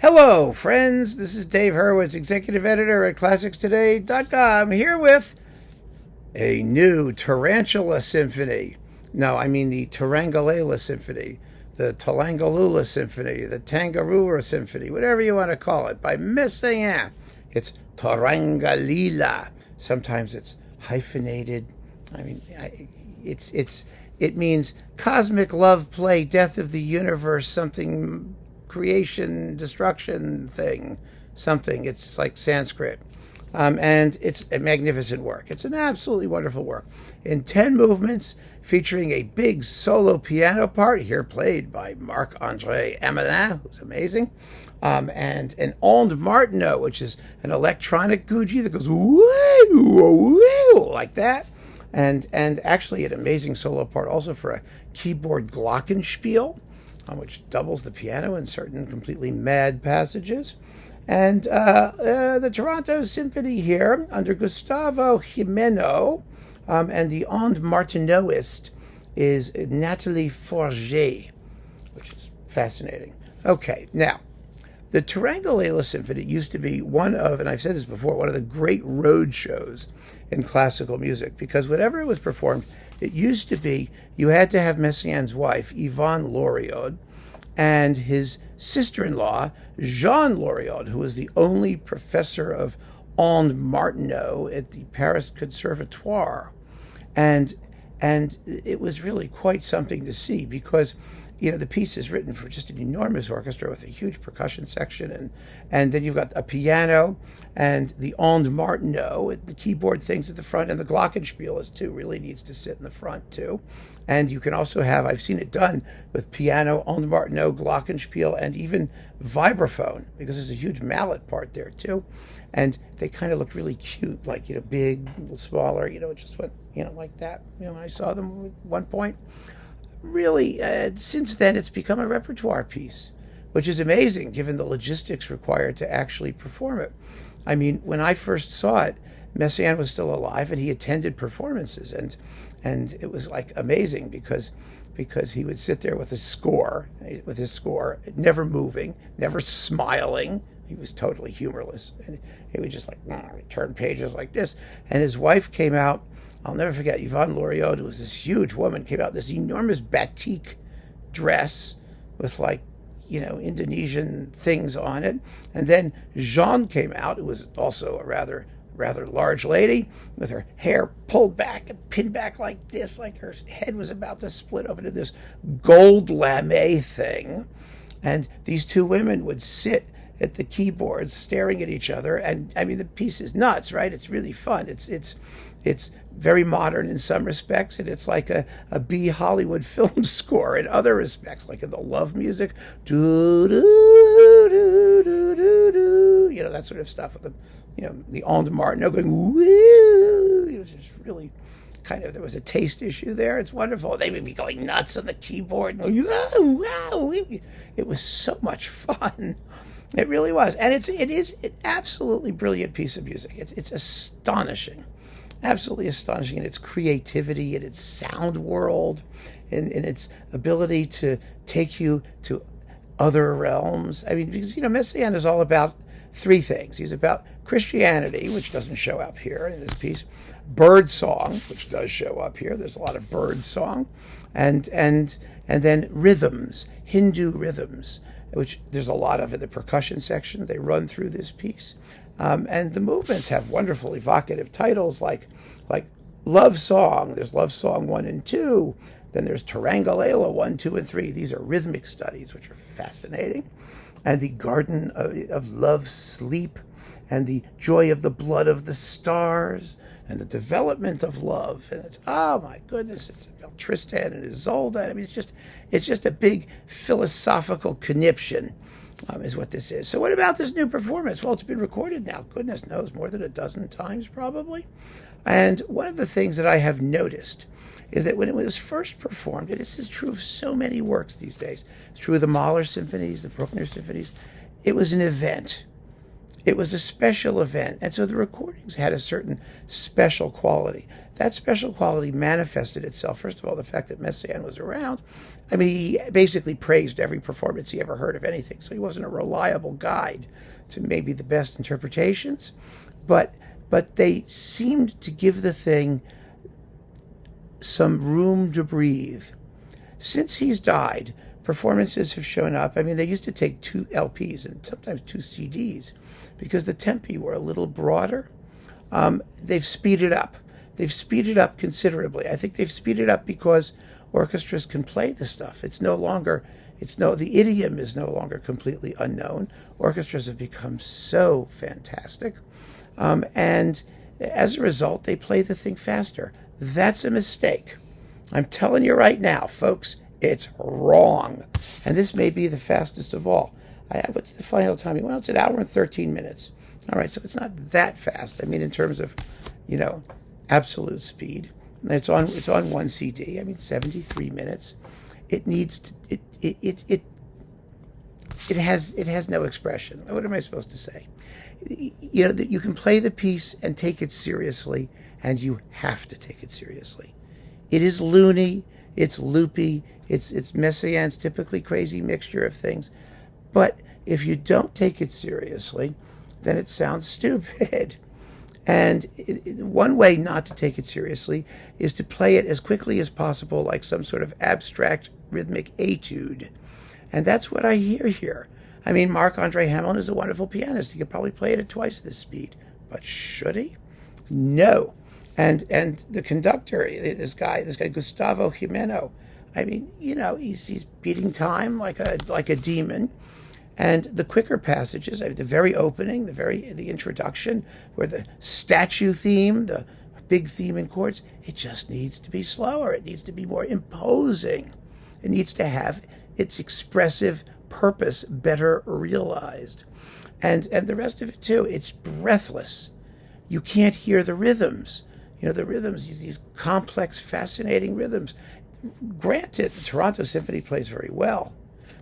Hello, friends. This is Dave Hurwitz, executive editor at ClassicsToday.com, here with a new Tarantula Symphony. No, I mean the Turangalila Symphonie, the Turangalila Symphonie, the Tangaroora Symphony, whatever you want to call it, by Messiaen. It's Turangalila. Sometimes it's hyphenated. I mean, it means cosmic love play, death of the universe, something, creation, destruction thing, something. It's like Sanskrit. And it's a magnificent work. It's an absolutely wonderful work. In 10 movements, featuring a big solo piano part, here played by Marc-André Hamelin, who's amazing, and an ondes Martinot, which is an electronic Gucci that goes woo, like that. And actually an amazing solo part also for a keyboard glockenspiel, which doubles the piano in certain completely mad passages. And the Toronto Symphony here under Gustavo Gimeno, and the ondes Martinoist is Nathalie, which is fascinating. Okay, now, the Turangalila Symphony used to be one of, and I've said this before, one of the great road shows in classical music, because whenever it was performed, it used to be you had to have Messiaen's wife, Yvonne Loriod, and his sister-in-law, Jean Loriod, who was the only professor of ondes Martinot at the Paris Conservatoire. And it was really quite something to see, because the piece is written for just an enormous orchestra with a huge percussion section, and then you've got a piano and the ondes Martinot, the keyboard things at the front, and the glockenspiel is too, really needs to sit in the front too. And you can also have, I've seen it done with piano, ondes Martinot, glockenspiel, and even vibraphone, because there's a huge mallet part there too. And they kind of looked really cute, like, big, a little smaller, it just went, like that, when I saw them at one point. Really, since then, it's become a repertoire piece, which is amazing given the logistics required to actually perform it. I mean, when I first saw it, Messiaen was still alive, and he attended performances, and it was like amazing because he would sit there with his score, never moving, never smiling. He was totally humorless, and he would just turn pages like this. And his wife came out. I'll never forget, Yvonne Loriod, who was this huge woman, came out in this enormous batik dress with Indonesian things on it. And then Jean came out, who was also a rather large lady, with her hair pulled back and pinned back like this, like her head was about to split open into this gold lame thing. And these two women would sit at the keyboards staring at each other. And I mean, the piece is nuts, right? It's really fun. It's very modern in some respects, and it's like a B Hollywood film score in other respects, like in the love music, do do do do do do, that sort of stuff with the ondes Martinot going woo. It was just really there was a taste issue there. It's wonderful. They would be going nuts on the keyboard. Wow! It was so much fun. It really was, and it is an absolutely brilliant piece of music. It's astonishing. Absolutely astonishing in its creativity, in its sound world, in its ability to take you to other realms. I mean, because, Messiaen is all about three things. He's about Christianity, which doesn't show up here in this piece, bird song, which does show up here. There's a lot of bird song, and then rhythms, Hindu rhythms, which there's a lot of in the percussion section. They run through this piece. And the movements have wonderful evocative titles like Love Song. There's Love Song 1 and 2. Then there's Turangalila 1, 2, and 3. These are rhythmic studies, which are fascinating. And the Garden of Love Sleep, and the Joy of the Blood of the Stars, and the Development of Love. And it's, oh my goodness, it's about Tristan and Isolde. I mean, it's just a big philosophical conniption. Is what this is. So what about this new performance? Well, it's been recorded now, goodness knows, more than a dozen times probably. And one of the things that I have noticed is that when it was first performed, and this is true of so many works these days, it's true of the Mahler symphonies, the Bruckner symphonies, it was an event. It was a special event, and so the recordings had a certain special quality. That special quality manifested itself, first of all, the fact that Messiaen was around. I mean, he basically praised every performance he ever heard of anything, so he wasn't a reliable guide to maybe the best interpretations, but they seemed to give the thing some room to breathe. Since he's died, performances have shown up. I mean, they used to take 2 LPs and sometimes 2 CDs because the tempi were a little broader. They've speeded up. They've speeded up considerably. I think they've speeded up because orchestras can play the stuff. The idiom is no longer completely unknown. Orchestras have become so fantastic. And as a result, they play the thing faster. That's a mistake. I'm telling you right now, folks, it's wrong. And this may be the fastest of all. What's the final timing? Well, it's 1 hour and 13 minutes. All right, so it's not that fast. I mean, in terms of, absolute speed. It's on 1 CD. I mean, 73 minutes. It needs to, it has no expression. What am I supposed to say? You can play the piece and take it seriously, and you have to take it seriously. It is loony, it's loopy, it's Messiaen's typically crazy mixture of things. But if you don't take it seriously, then it sounds stupid. And one way not to take it seriously is to play it as quickly as possible, like some sort of abstract rhythmic etude. And that's what I hear here. I mean, Marc-André Hamelin is a wonderful pianist. He could probably play it at twice this speed. But should he? No. And the conductor, this guy Gustavo Gimeno, I mean, he's beating time like a demon. And the quicker passages, the very opening, the introduction, where the statue theme, the big theme in chords, it just needs to be slower. It needs to be more imposing. It needs to have its expressive purpose better realized. And the rest of it too, it's breathless. You can't hear the rhythms. The rhythms, these complex, fascinating rhythms. Granted, the Toronto Symphony plays very well.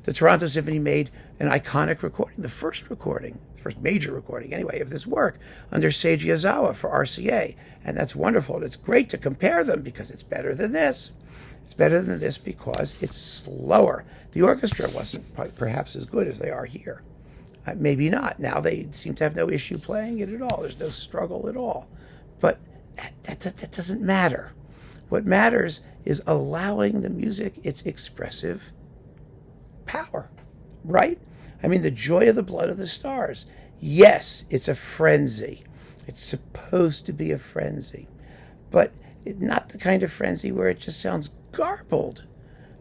The Toronto Symphony made an iconic recording, the first major recording anyway, of this work under Seiji Ozawa for RCA. And that's wonderful. And it's great to compare them because it's better than this. It's better than this because it's slower. The orchestra wasn't perhaps as good as they are here. Maybe not. Now they seem to have no issue playing it at all. There's no struggle at all. But that doesn't matter. What matters is allowing the music its expressive power, right? I mean, the joy of the blood of the stars. Yes, it's a frenzy. It's supposed to be a frenzy, but not the kind of frenzy where it just sounds garbled.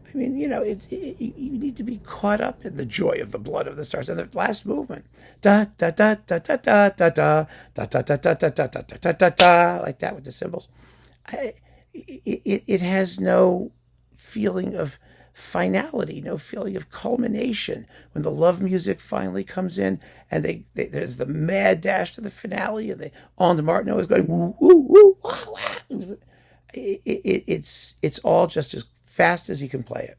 I mean, you need to be caught up in the joy of the blood of the stars. And the last movement, da da da da da da da da da da da da da da da da da da, like that with the cymbals. It has no feeling of finality, no feeling of culmination. When the love music finally comes in, and there's the mad dash to the finale, and the ondes Martinot is going woo woo woo wah, wah. It's all just as fast as he can play it,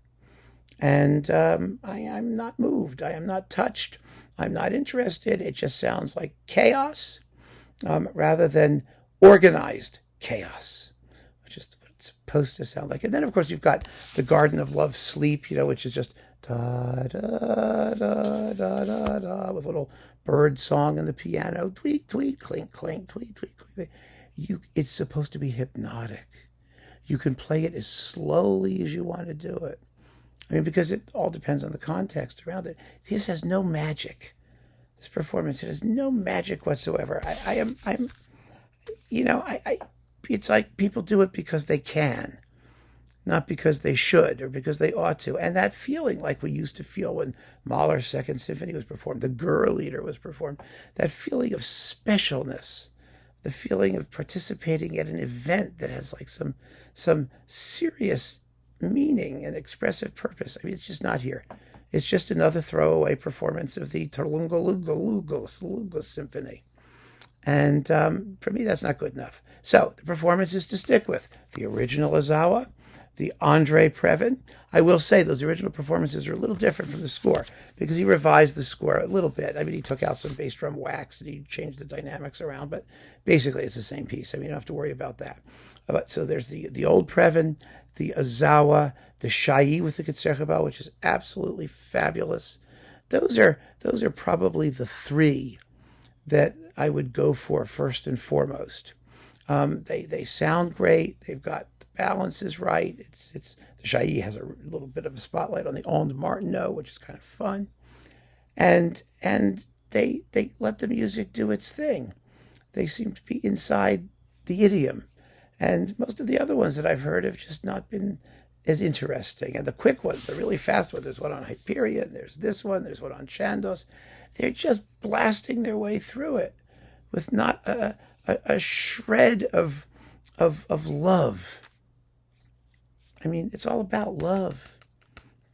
and I'm not moved. I am not touched. I'm not interested. It just sounds like chaos, rather than organized chaos, which is what it's supposed to sound like. And then, of course, you've got the Garden of Love Sleep, which is just da da da da da da with a little bird song in the piano, tweak tweak clink clink tweak tweak clink. It's supposed to be hypnotic. You can play it as slowly as you want to do it. I mean, because it all depends on the context around it. This has no magic. This performance, it has no magic whatsoever. It's like people do it because they can, not because they should or because they ought to. And that feeling, like we used to feel when Mahler's Second Symphony was performed, the Gurr-Lieder was performed, that feeling of specialness, the feeling of participating at an event that has like some serious meaning and expressive purpose. I mean, it's just not here. It's just another throwaway performance of the Turangalila Symphonie. And for me, that's not good enough. So the performance is to stick with the original Ozawa, the Andre Previn. I will say those original performances are a little different from the score because he revised the score a little bit. I mean, he took out some bass drum wax and he changed the dynamics around, but basically it's the same piece. I mean, you don't have to worry about that. But so there's the old Previn, the Ozawa, the Shai with the Concertgebouw, which is absolutely fabulous. Those are probably the three that I would go for first and foremost. They sound great. They've got the balance is right. It's the Shai has a little bit of a spotlight on the ondes Martinot, which is kind of fun, and they let the music do its thing. They seem to be inside the idiom, and most of the other ones that I've heard have just not been as interesting. And the quick ones, the really fast ones, there's one on Hyperion, there's this one, there's one on Chandos. They're just blasting their way through it with not a shred of love. I mean, it's all about love.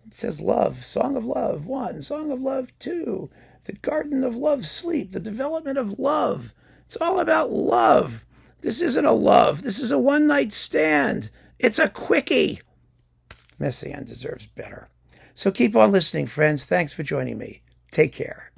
It says love, Song of Love 1, Song of Love 2, the Garden of Love Sleep, the development of love. It's all about love. This isn't a love. This is a one-night stand. It's a quickie. Messiaen deserves better. So keep on listening, friends. Thanks for joining me. Take care.